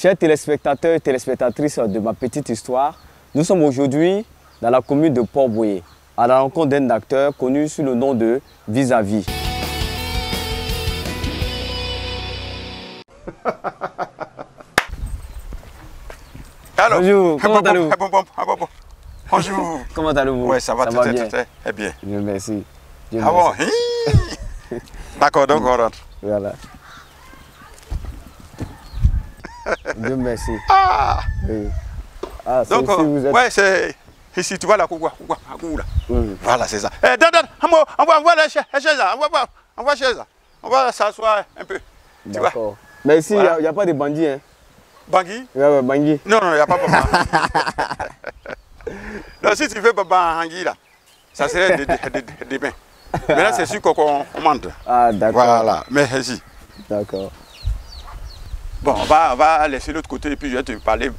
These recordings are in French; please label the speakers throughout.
Speaker 1: Chers téléspectateurs et téléspectatrices de ma petite histoire, nous sommes aujourd'hui dans la commune de Port-Bouillet, à la rencontre d'un acteur connu sous le nom de Vis-à-Vis. Bonjour, comment allez-vous?
Speaker 2: Bonjour.
Speaker 1: Comment allez-vous?
Speaker 2: Oui, ça va très bien.
Speaker 1: Très bien. Dieu merci. Dieu
Speaker 2: Ah bon?
Speaker 1: merci.
Speaker 2: D'accord, donc on rentre.
Speaker 1: Voilà. Dieu merci.
Speaker 2: Ah!
Speaker 1: Oui. Ah,
Speaker 2: Donc,
Speaker 1: si vous êtes...
Speaker 2: ouais, c'est ici, tu vois la cour là.
Speaker 1: Oui.
Speaker 2: Voilà, c'est ça. Eh, donne, envoie la chaise là. Envoie la chaise là. On va s'asseoir un peu. Tu vois?
Speaker 1: D'accord. Mais ici, il
Speaker 2: Voilà.
Speaker 1: n'y a pas de bandits, hein?
Speaker 2: Bangui?
Speaker 1: Ouais, Bangui.
Speaker 2: Non, il n'y a pas papa. Non, si tu veux papa Bangui là, ça serait des bains. Maintenant, c'est sûr qu'on monte.
Speaker 1: Ah, d'accord.
Speaker 2: Voilà, mais ici.
Speaker 1: D'accord.
Speaker 2: Bon, on va laisser l'autre côté et puis je vais te parler.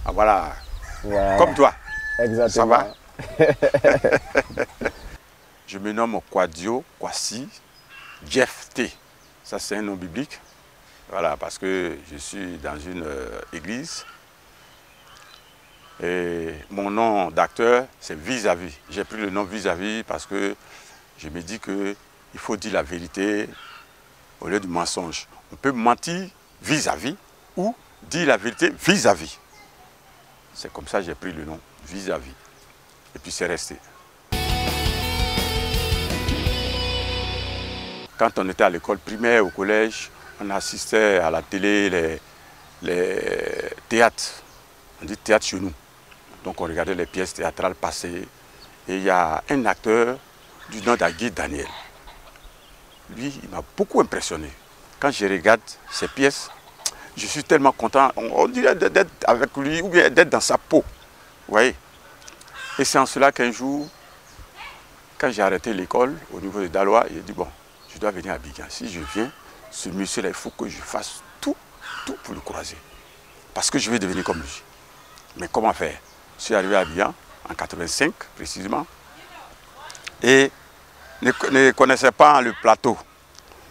Speaker 2: Ah, voilà.
Speaker 1: Voilà.
Speaker 2: Comme toi.
Speaker 1: Exactement.
Speaker 2: Ça va? Je me nomme Kwadio Kwasi Jeff T. Ça, c'est un nom biblique. Voilà, parce que je suis dans une église. Et mon nom d'acteur, c'est Vis-à-Vis. J'ai pris le nom Vis-à-Vis parce que je me dis qu'il faut dire la vérité au lieu du mensonge. On peut mentir vis-à-vis ou dire la vérité vis-à-vis. C'est comme ça que j'ai pris le nom Vis-à-Vis. Et puis c'est resté. Quand on était à l'école primaire, au collège, on assistait à la télé, les théâtres. On dit théâtre chez nous. Donc on regardait les pièces théâtrales passer. Et il y a un acteur du nom d'Agui Daniel. Lui, il m'a beaucoup impressionné. Quand je regarde ses pièces, je suis tellement content. On dirait d'être avec lui ou bien d'être dans sa peau. Vous voyez? Et c'est en cela qu'un jour, quand j'ai arrêté l'école au niveau de Daloa, il a dit bon, je dois venir à Abidjan. Si je viens, ce monsieur-là, il faut que je fasse tout pour le croiser. Parce que je vais devenir comme lui. Mais comment faire? Je suis arrivé à Abidjan en 85 précisément et ne connaissais pas le plateau.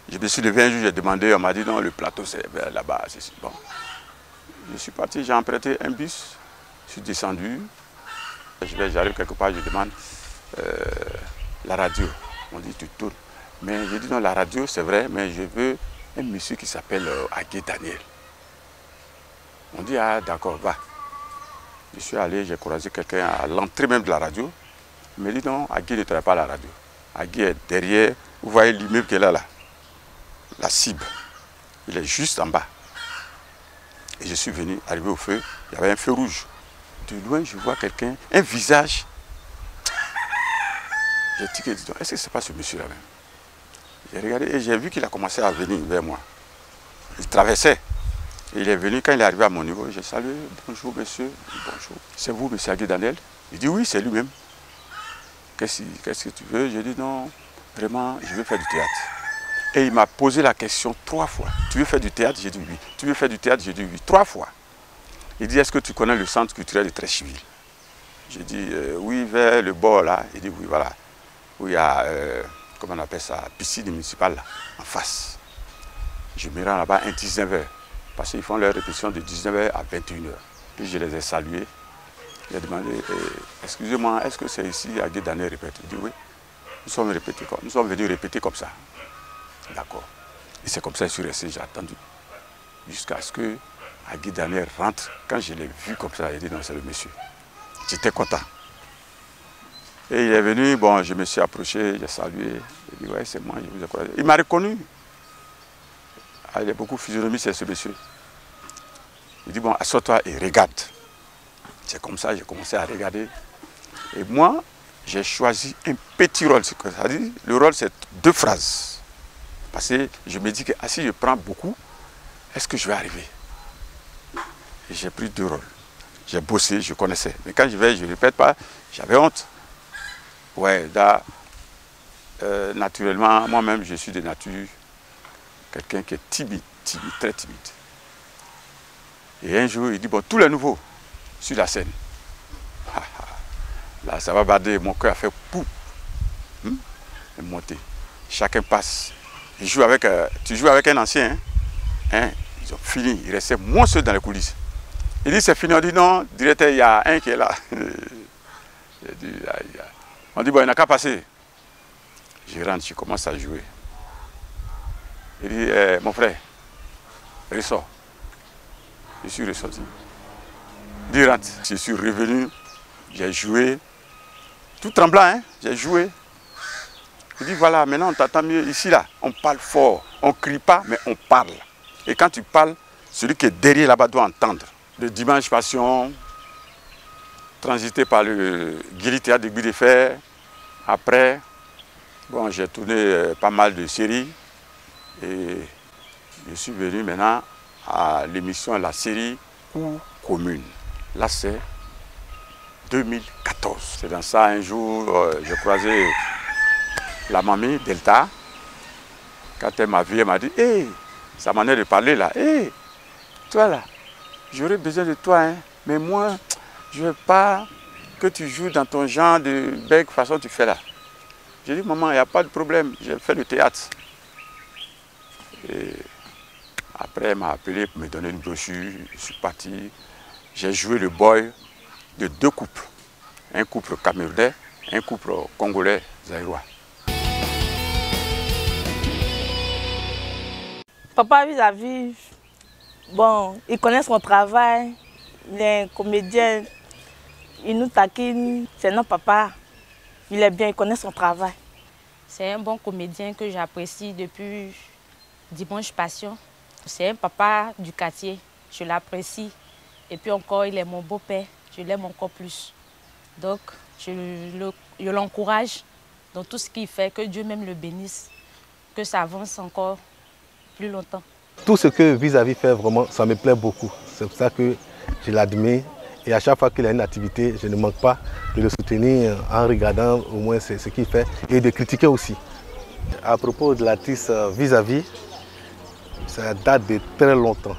Speaker 2: Je me suis levé un jour, j'ai demandé, on m'a dit non, le plateau c'est là-bas. Bon. Je suis parti, j'ai emprunté un bus, je suis descendu, j'arrive quelque part, je demande la radio. On dit tu tournes. Mais je dis non, la radio c'est vrai, mais je veux un monsieur qui s'appelle Agui Daniel. On dit ah d'accord, va. Je suis allé, j'ai croisé quelqu'un à l'entrée même de la radio. Il me dit non, Agui ne travaille pas à la radio. Agui est derrière, vous voyez l'immeuble qu'elle a là, la cible. Il est juste en bas. Et je suis venu, arrivé au feu, il y avait un feu rouge. De loin, je vois quelqu'un, un visage. J'ai dit, est-ce que ce n'est pas ce monsieur-là même? J'ai regardé et j'ai vu qu'il a commencé à venir vers moi. Il traversait. Et il est venu, quand il est arrivé à mon niveau, j'ai salué, bonjour monsieur, bonjour. C'est vous, monsieur Agui Daniel? Il dit oui, c'est lui-même. Qu'est-ce que tu veux? J'ai dit non, vraiment, je veux faire du théâtre. Et il m'a posé la question 3 fois. Tu veux faire du théâtre? J'ai dit oui. Tu veux faire du théâtre? J'ai dit oui. 3 fois. Il dit, est-ce que tu connais le centre culturel de Treichville? J'ai dit oui, vers le bord là. Il dit oui, voilà. Où il y a, comment on appelle ça, piscine municipale là, en face. Je me rends là-bas à 19h. Parce qu'ils font leur répétition de 19h à 21h. Puis je les ai salués. J'ai demandé, excusez-moi, est-ce que c'est ici Agui Daniel répète? Il dit oui. Nous sommes venus répéter comme ça. D'accord. Et c'est comme ça que je suis resté, j'ai attendu. Jusqu'à ce que Agui Daniel rentre. Quand je l'ai vu comme ça, il dit non, c'est le monsieur. J'étais content. Et il est venu, bon, je me suis approché, j'ai salué. Il dit ouais, c'est moi, je vous ai croisé. Il m'a reconnu. Ah, il est beaucoup physionomie, c'est ce monsieur. Il dit bon, assois-toi et regarde. C'est comme ça, j'ai commencé à regarder. Et moi, j'ai choisi un petit rôle. C'est-à-dire, le rôle, c'est 2 phrases. Parce que je me dis que si je prends beaucoup, est-ce que je vais arriver? Et j'ai pris 2 rôles. J'ai bossé, je connaissais. Mais quand je vais, je ne répète pas, j'avais honte. Ouais, là, naturellement, moi-même, je suis de nature quelqu'un qui est timide, très timide. Et un jour, il dit, bon, tous les nouveaux sur la scène. Là, ça va bader, mon cœur a fait pouf. Et monter. Chacun passe. Tu joues avec un ancien. Hein? Ils ont fini, il restait moi seul dans les coulisses. Il dit c'est fini, on dit non, directeur, il y a un qui est là. Dit, on dit bon, il n'a qu'à passer. Je rentre, je commence à jouer. Il dit mon frère, ressort. Je suis ressorti. Il dit rentre. Je suis revenu, j'ai joué, tout tremblant, hein, j'ai joué. Il dit voilà, maintenant on t'entend mieux. Ici là, on parle fort, on ne crie pas, mais on parle. Et quand tu parles, celui qui est derrière là-bas doit entendre. Le dimanche passion, transité par le Guéry Théâtre de Guy de Fer. Après, bon, j'ai tourné pas mal de séries. Et je suis venu maintenant à l'émission, la série Commune. Là, c'est 2014. C'est dans ça, un jour, j'ai croisé la mamie Delta. Quand elle m'a vu, elle m'a dit hey, sa manière de parler là, hey, toi là, j'aurais besoin de toi, hein, mais moi, je ne veux pas que tu joues dans ton genre de belle façon que tu fais là. J'ai dit maman, il n'y a pas de problème, j'ai fait le théâtre. Et après, elle m'a appelé pour me donner une brochure, je suis parti. J'ai joué le boy de deux couples, un couple camerounais, un couple congolais zaïrois.
Speaker 3: Papa vis-à-vis, bon, il connaît son travail, il est comédien, il nous taquine, c'est notre papa, il est bien, il connaît son travail.
Speaker 4: C'est un bon comédien que j'apprécie depuis Dimanche Passion. C'est un papa du quartier, je l'apprécie. Et puis encore, il est mon beau-père, je l'aime encore plus. Donc, je l'encourage dans tout ce qu'il fait, que Dieu même le bénisse, que ça avance encore plus longtemps. Tout ce que
Speaker 5: Vis-à-vis fait, vraiment, ça me plaît beaucoup. C'est pour ça que je l'admire. Et à chaque fois qu'il a une activité, je ne manque pas de le soutenir en regardant au moins ce qu'il fait et de critiquer aussi. À propos de l'artiste Vis-à-vis, ça date de très longtemps.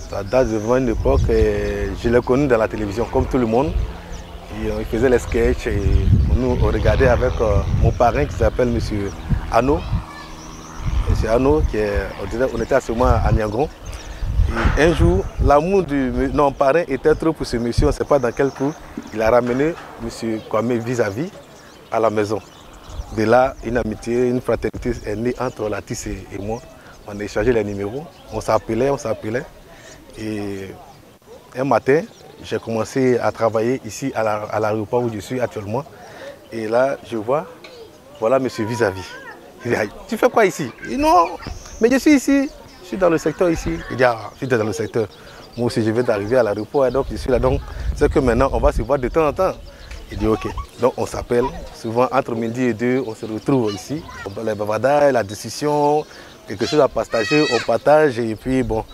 Speaker 5: Ça date de vraiment une époque, je l'ai connu dans la télévision comme tout le monde. Et il faisait les sketchs et nous on regardait avec mon parrain qui s'appelle M. Ano. M. Ano, on était à ce moment à Niangon. Et un jour, l'amour du parrain était trop pour ce monsieur, on ne sait pas dans quel coup. Il a ramené M. Kwame Vis-à-vis à la maison. De là, une amitié, une fraternité est née entre l'artiste et moi. On a échangé les numéros, on s'appelait. Et un matin, j'ai commencé à travailler ici à l'aéroport où je suis actuellement. Et là, je vois, voilà M. Vis-à-vis. Il dit, tu fais quoi ici? Il dit, non, mais je suis ici, je suis dans le secteur ici. Il dit, ah, je suis dans le secteur. Moi aussi, je viens d'arriver à l'aéroport, donc je suis là. Donc, c'est que maintenant, on va se voir de temps en temps. Il dit, ok. Donc, on s'appelle. Souvent, entre midi et 2, on se retrouve ici. Les bavardades, la discussion, quelque chose à partager, on partage. Et puis, bon,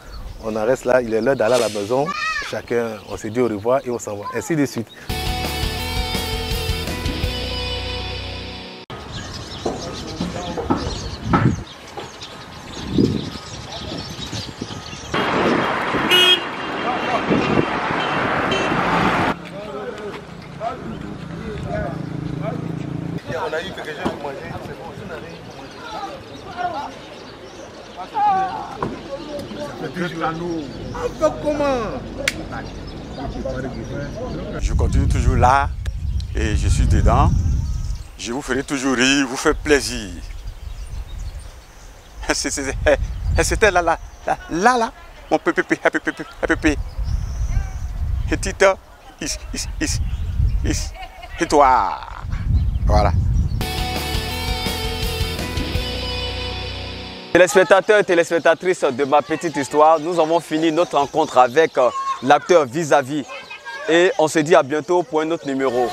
Speaker 5: on en reste là. Il est l'heure d'aller à la maison. Chacun, on se dit au revoir et on s'en va. Ainsi de suite. On a eu quelque chose pour manger, c'est bon, on n'a rien pour manger.
Speaker 2: Je continue toujours là et je suis dedans. Je vous ferai toujours rire, vous faire plaisir. C'était là, mon pépé, et Tito, et toi. Voilà.
Speaker 1: Téléspectateurs et téléspectatrices de ma petite histoire, nous avons fini notre rencontre avec l'acteur Vis-à-vis. Et on se dit à bientôt pour un autre numéro.